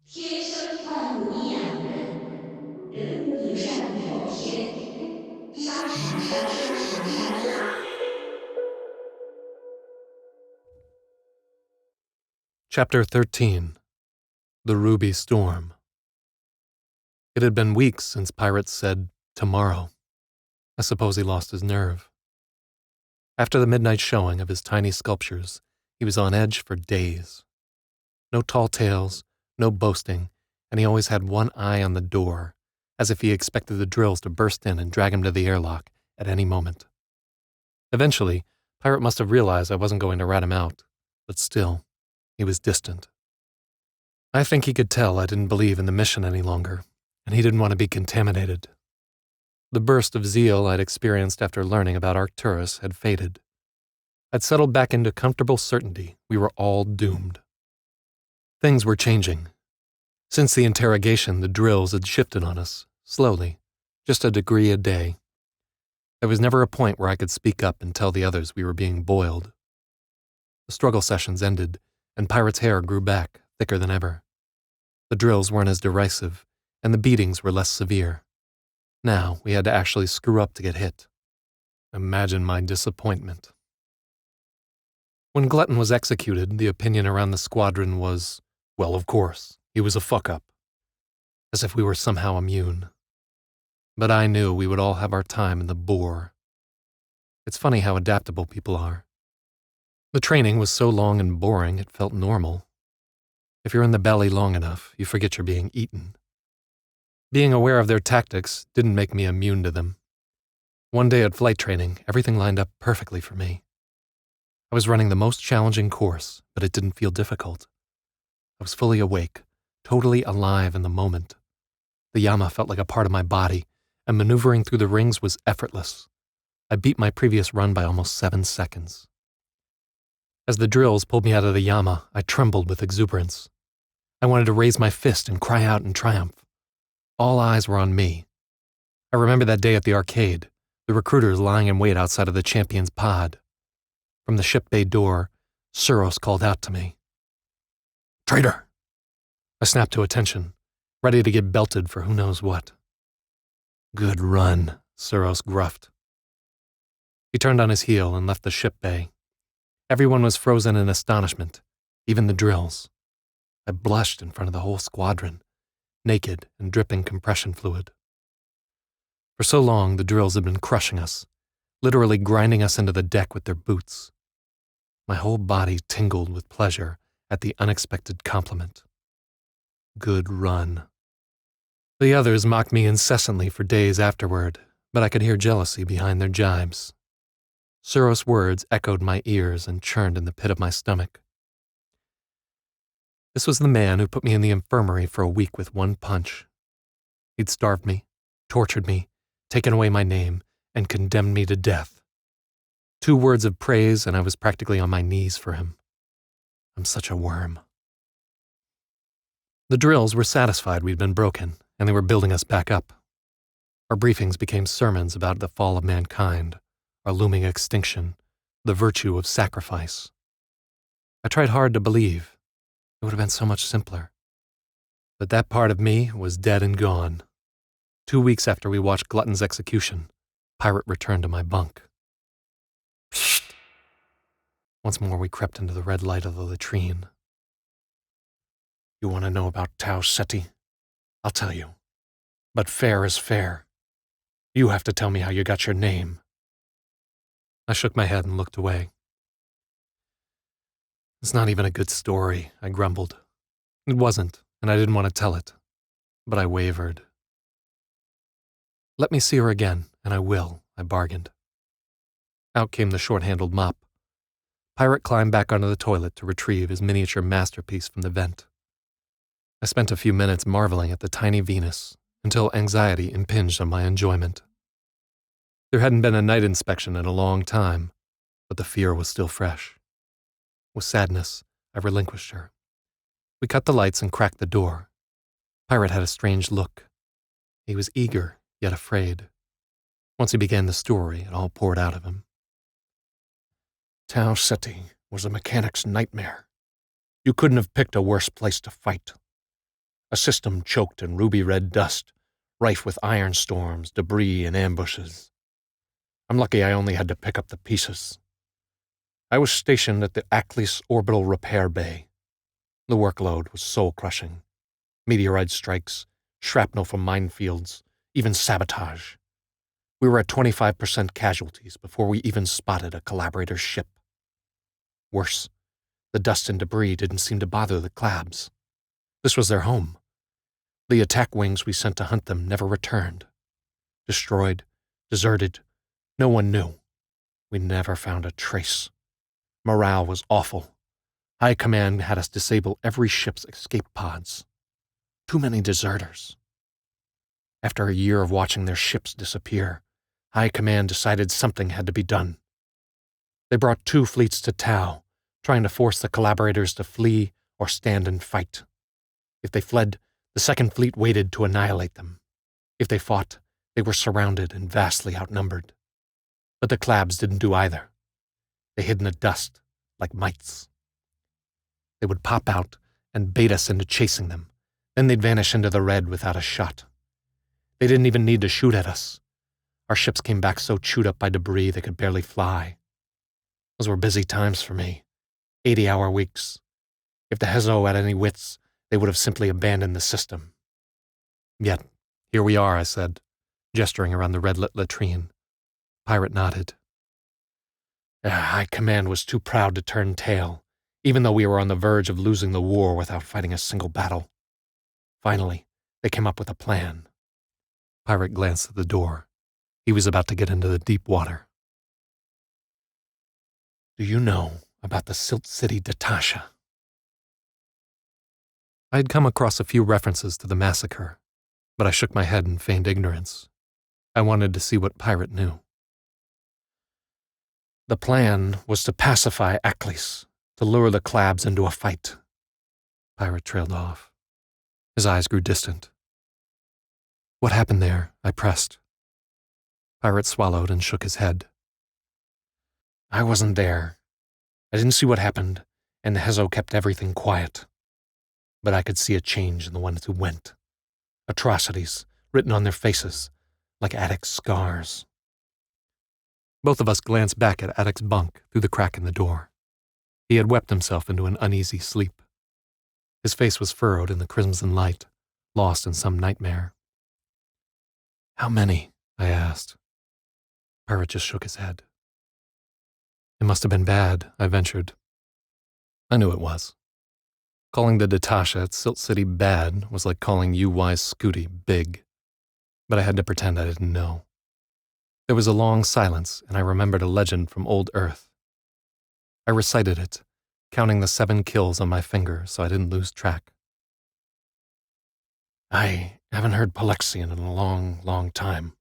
天生万物一样人，人无一善有天，杀杀杀杀杀杀杀。Chapter 13. The Ruby Storm. It had been weeks since Pirates said, "tomorrow." I suppose he lost his nerve. After the midnight showing of his tiny sculptures, he was on edge for days. No tall tales, no boasting, and he always had one eye on the door, as if he expected the drills to burst in and drag him to the airlock at any moment. Eventually, Pirate must have realized I wasn't going to rat him out, but still, he was distant. I think he could tell I didn't believe in the mission any longer, and he didn't want to be contaminated. The burst of zeal I'd experienced after learning about Arcturus had faded. I'd settled back into comfortable certainty we were all doomed. Things were changing. Since the interrogation, the drills had shifted on us, slowly, just a degree a day. There was never a point where I could speak up and tell the others we were being boiled. The struggle sessions ended, and Pirate's hair grew back, thicker than ever. The drills weren't as derisive, and the beatings were less severe. Now we had to actually screw up to get hit. Imagine my disappointment. When Glutton was executed, the opinion around the squadron was, well, of course, he was a fuck-up. As if we were somehow immune. But I knew we would all have our time in the bore. It's funny how adaptable people are. The training was so long and boring it felt normal. If you're in the belly long enough, you forget you're being eaten. Being aware of their tactics didn't make me immune to them. One day at flight training, everything lined up perfectly for me. I was running the most challenging course, but it didn't feel difficult. I was fully awake, totally alive in the moment. The Yama felt like a part of my body, and maneuvering through the rings was effortless. I beat my previous run by almost 7 seconds. As the drills pulled me out of the Yama, I trembled with exuberance. I wanted to raise my fist and cry out in triumph. All eyes were on me. I remember that day at the arcade, the recruiters lying in wait outside of the champion's pod. From the ship bay door, Tsuros called out to me. "Traitor!" I snapped to attention, ready to get belted for who knows what. "Good run," Tsuros gruffed. He turned on his heel and left the ship bay. Everyone was frozen in astonishment, even the drills. I blushed in front of the whole squadron, naked and dripping compression fluid. For so long, the drills had been crushing us, literally grinding us into the deck with their boots. My whole body tingled with pleasure at the unexpected compliment. Good run. The others mocked me incessantly for days afterward, but I could hear jealousy behind their jibes. Tsuros' words echoed my ears and churned in the pit of my stomach. This was the man who put me in the infirmary for a week with one punch. He'd starved me, tortured me, taken away my name, and condemned me to death. 2 words of praise and I was practically on my knees for him. I'm such a worm. The drills were satisfied we'd been broken, and they were building us back up. Our briefings became sermons about the fall of mankind, our looming extinction, the virtue of sacrifice. I tried hard to believe. It would have been so much simpler. But that part of me was dead and gone. 2 weeks after we watched Glutton's execution, Pirate returned to my bunk. Psst! Once more we crept into the red light of the latrine. "You want to know about Tau Ceti? I'll tell you. But fair is fair. You have to tell me how you got your name." I shook my head and looked away. "It's not even a good story," I grumbled. It wasn't, and I didn't want to tell it. But I wavered. "Let me see her again, and I will," I bargained. Out came the short-handled mop. Pirate climbed back onto the toilet to retrieve his miniature masterpiece from the vent. I spent a few minutes marveling at the tiny Venus, until anxiety impinged on my enjoyment. There hadn't been a night inspection in a long time, but the fear was still fresh. With sadness, I relinquished her. We cut the lights and cracked the door. Pirate had a strange look. He was eager, yet afraid. Once he began the story, it all poured out of him. "Tau Ceti was a mechanic's nightmare. You couldn't have picked a worse place to fight. A system choked in ruby-red dust, rife with iron storms, debris, and ambushes. I'm lucky I only had to pick up the pieces. I was stationed at the Aklis Orbital Repair Bay. The workload was soul-crushing. Meteorite strikes, shrapnel from minefields, even sabotage. We were at 25% casualties before we even spotted a collaborator's ship. Worse, the dust and debris didn't seem to bother the Clabs. This was their home. The attack wings we sent to hunt them never returned. Destroyed, deserted, no one knew. We never found a trace. Morale was awful. High Command had us disable every ship's escape pods. Too many deserters. After a year of watching their ships disappear, High Command decided something had to be done. They brought 2 fleets to Tau, trying to force the collaborators to flee or stand and fight. If they fled, the Second Fleet waited to annihilate them. If they fought, they were surrounded and vastly outnumbered. But the Clabs didn't do either. They hid in the dust, like mites. They would pop out and bait us into chasing them. Then they'd vanish into the red without a shot. They didn't even need to shoot at us. Our ships came back so chewed up by debris they could barely fly. Those were busy times for me. 80-hour weeks. If the Hezo had any wits, they would have simply abandoned the system. Yet, here we are, I said, gesturing around the red-lit latrine. Pirate nodded. High Command was too proud to turn tail, even though we were on the verge of losing the war without fighting a single battle. Finally, they came up with a plan. Pirate glanced at the door. He was about to get into the deep water. Do you know about the Silt City Datasha? I had come across a few references to the massacre, but I shook my head in feigned ignorance. I wanted to see what Pirate knew. The plan was to pacify Aklis, to lure the Clabs into a fight. Pirate trailed off. His eyes grew distant. What happened there? I pressed. Pirate swallowed and shook his head. I wasn't there. I didn't see what happened, and the Hezo kept everything quiet. But I could see a change in the ones who went. Atrocities written on their faces, like Attic's scars. Both of us glanced back at Attic's bunk through the crack in the door. He had wept himself into an uneasy sleep. His face was furrowed in the crimson light, lost in some nightmare. How many? I asked. Pirate just shook his head. It must have been bad, I ventured. I knew it was. Calling the Datasha at Silt City bad was like calling UY Scooty big. But I had to pretend I didn't know. There was a long silence, and I remembered a legend from old Earth. I recited it, counting the 7 kills on my finger so I didn't lose track. I haven't heard Polexian in a long, long time.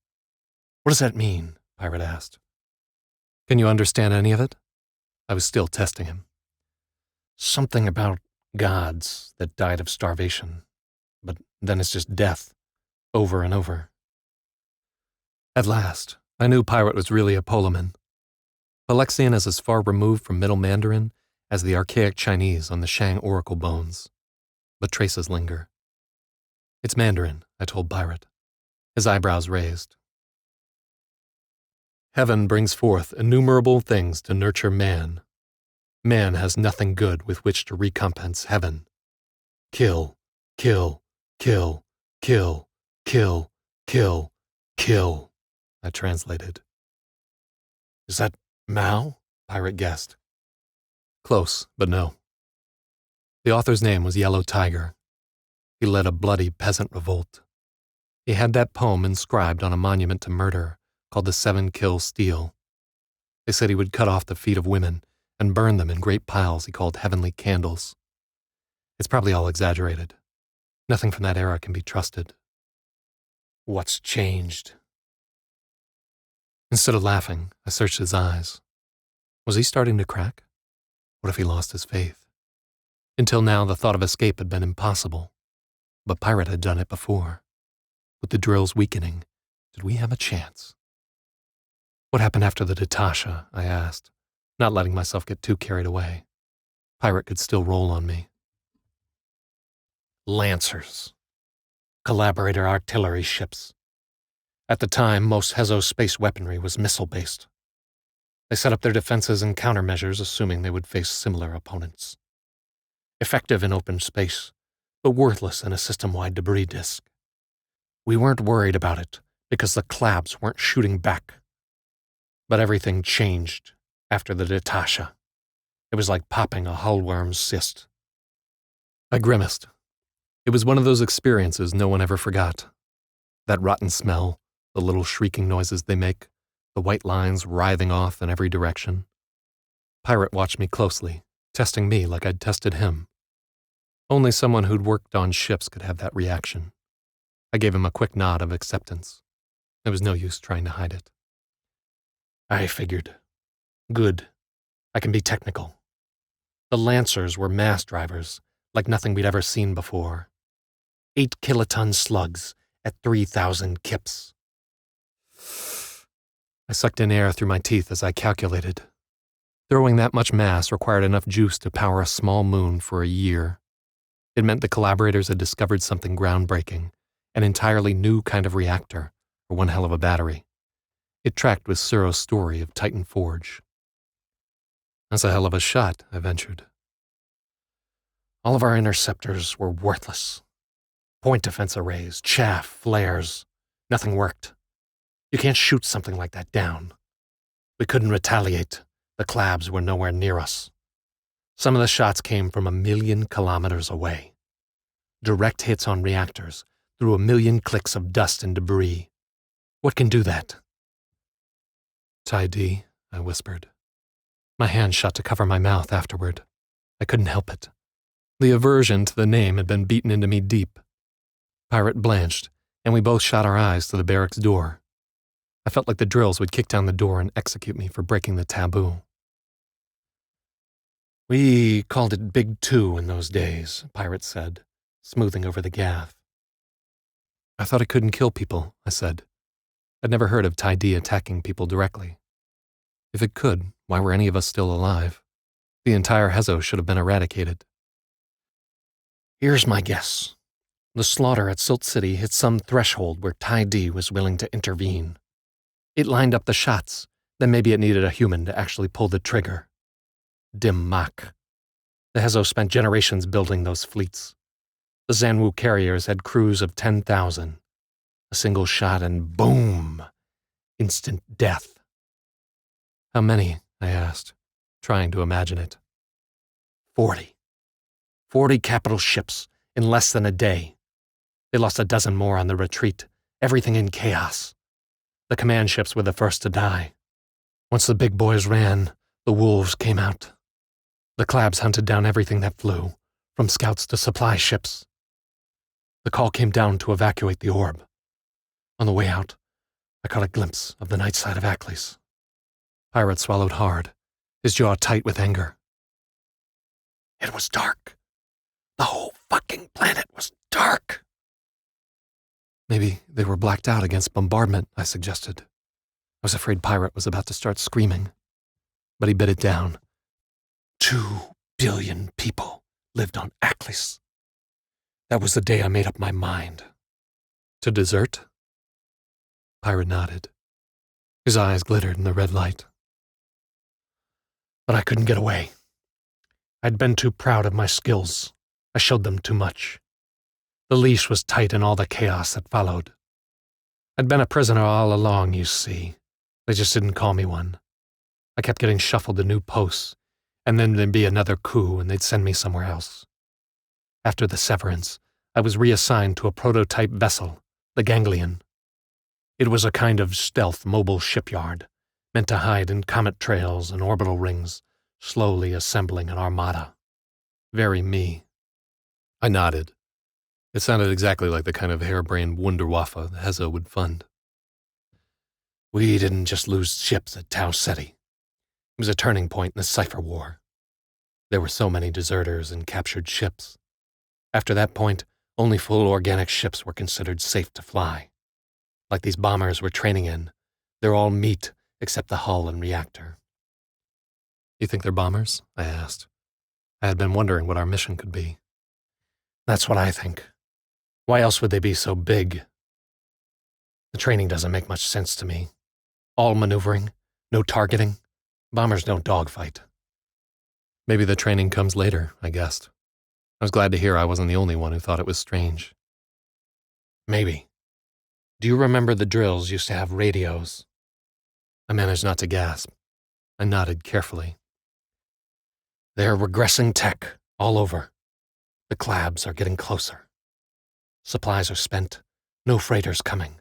What does that mean? Pirate asked. Can you understand any of it? I was still testing him. Something about gods that died of starvation, but then it's just death, over and over. At last, I knew Pirate was really a Polaman. Polexian is as far removed from Middle Mandarin as the archaic Chinese on the Shang oracle bones, but traces linger. It's Mandarin, I told Pirate, his eyebrows raised. Heaven brings forth innumerable things to nurture man. Man has nothing good with which to recompense heaven. Kill, kill, kill, kill, kill, kill, kill, I translated. Is that Mao? Pirate guessed. Close, but no. The author's name was Yellow Tiger. He led a bloody peasant revolt. He had that poem inscribed on a monument to murder called the 7 Kill Steel. They said he would cut off the feet of women and burn them in great piles he called heavenly candles. It's probably all exaggerated. Nothing from that era can be trusted. What's changed? Instead of laughing, I searched his eyes. Was he starting to crack? What if he lost his faith? Until now, the thought of escape had been impossible. But Pirate had done it before. With the drills weakening, did we have a chance? What happened after the Datasha? I asked, not letting myself get too carried away. Pirate could still roll on me. Lancers, Collaborator artillery ships. At the time, most Hezo space weaponry was missile-based. They set up their defenses and countermeasures assuming they would face similar opponents. Effective in open space, but worthless in a system-wide debris disk. We weren't worried about it because the clabs weren't shooting back. But everything changed after the Detasha. It was like popping a hullworm's cyst. I grimaced. It was one of those experiences no one ever forgot. That rotten smell, the little shrieking noises they make, the white lines writhing off in every direction. Pirate watched me closely, testing me like I'd tested him. Only someone who'd worked on ships could have that reaction. I gave him a quick nod of acceptance. There was no use trying to hide it. I figured. Good. I can be technical. The Lancers were mass drivers, like nothing we'd ever seen before. 8-kiloton slugs at 3,000 kips. I sucked in air through my teeth as I calculated. Throwing that much mass required enough juice to power a small moon for a year. It meant the collaborators had discovered something groundbreaking, an entirely new kind of reactor, or one hell of a battery. It tracked with Tsuros' story of Titan Forge. That's a hell of a shot, I ventured. All of our interceptors were worthless. Point defense arrays, chaff, flares. Nothing worked. You can't shoot something like that down. We couldn't retaliate. The clabs were nowhere near us. Some of the shots came from 1,000,000 kilometers away. Direct hits on reactors through 1,000,000 clicks of dust and debris. What can do that? Ty-D, I whispered. My hand shut to cover my mouth afterward. I couldn't help it. The aversion to the name had been beaten into me deep. Pirate blanched, and we both shot our eyes to the barracks door. I felt like the drills would kick down the door and execute me for breaking the taboo. We called it Big Two in those days, Pirate said, smoothing over the gaff. I thought it couldn't kill people, I said. I'd never heard of Ty-D attacking people directly. If it could, why were any of us still alive? The entire Hezo should have been eradicated. Here's my guess. The slaughter at Silt City hit some threshold where Ty-D was willing to intervene. It lined up the shots, then maybe it needed a human to actually pull the trigger. Dim Mak. The Hezo spent generations building those fleets. The Zanwu carriers had crews of 10,000. A single shot and boom! Instant death. How many? I asked, trying to imagine it. 40. 40 capital ships in less than a day. They lost a dozen more on the retreat, everything in chaos. The command ships were the first to die. Once the big boys ran, the wolves came out. The clabs hunted down everything that flew, from scouts to supply ships. The call came down to evacuate the orb. On the way out, I caught a glimpse of the night side of Aklis. Pirate swallowed hard, his jaw tight with anger. It was dark. The whole fucking planet was dark. Maybe they were blacked out against bombardment, I suggested. I was afraid Pirate was about to start screaming. But he bit it down. 2 billion people lived on Aklis. That was the day I made up my mind. To desert? Pirate nodded. His eyes glittered in the red light. But I couldn't get away. I'd been too proud of my skills. I showed them too much. The leash was tight in all the chaos that followed. I'd been a prisoner all along, you see. They just didn't call me one. I kept getting shuffled to new posts, and then there'd be another coup and they'd send me somewhere else. After the severance, I was reassigned to a prototype vessel, the Ganglion. It was a kind of stealth mobile shipyard, meant to hide in comet trails and orbital rings, slowly assembling an armada. Very me. I nodded. It sounded exactly like the kind of harebrained Wunderwaffe the Hezo would fund. We didn't just lose ships at Tau Ceti. It was a turning point in the Cipher War. There were so many deserters and captured ships. After that point, only full organic ships were considered safe to fly. Like these bombers we're training in, they're all meat except the hull and reactor. You think they're bombers? I asked. I had been wondering what our mission could be. That's what I think. Why else would they be so big? The training doesn't make much sense to me. All maneuvering, no targeting. Bombers don't dogfight. Maybe the training comes later, I guessed. I was glad to hear I wasn't the only one who thought it was strange. Maybe. Do you remember the drills used to have radios? I managed not to gasp. I nodded carefully. They're regressing tech all over. The clabs are getting closer. Supplies are spent. No freighters coming.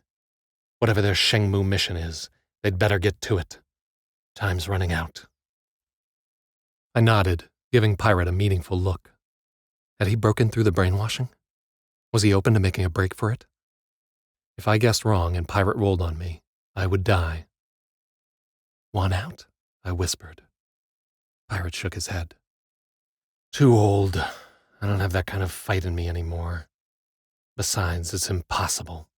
Whatever their Shengmu mission is, they'd better get to it. Time's running out. I nodded, giving Pirate a meaningful look. Had he broken through the brainwashing? Was he open to making a break for it? If I guessed wrong and Pirate rolled on me, I would die. Want out? I whispered. Pirate shook his head. Too old. I don't have that kind of fight in me anymore. Besides, it's impossible.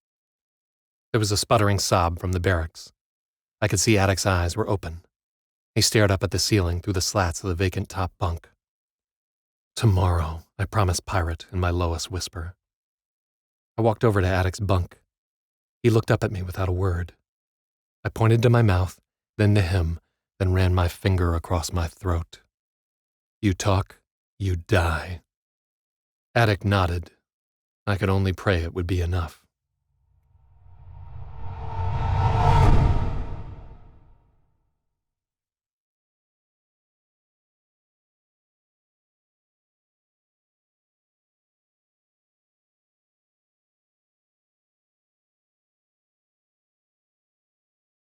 There was a sputtering sob from the barracks. I could see Attic's eyes were open. He stared up at the ceiling through the slats of the vacant top bunk. Tomorrow, I promised Pirate in my lowest whisper. I walked over to Attic's bunk. He looked up at me without a word. I pointed to my mouth, then to him, then ran my finger across my throat. You talk, you die. Attic nodded. I could only pray it would be enough.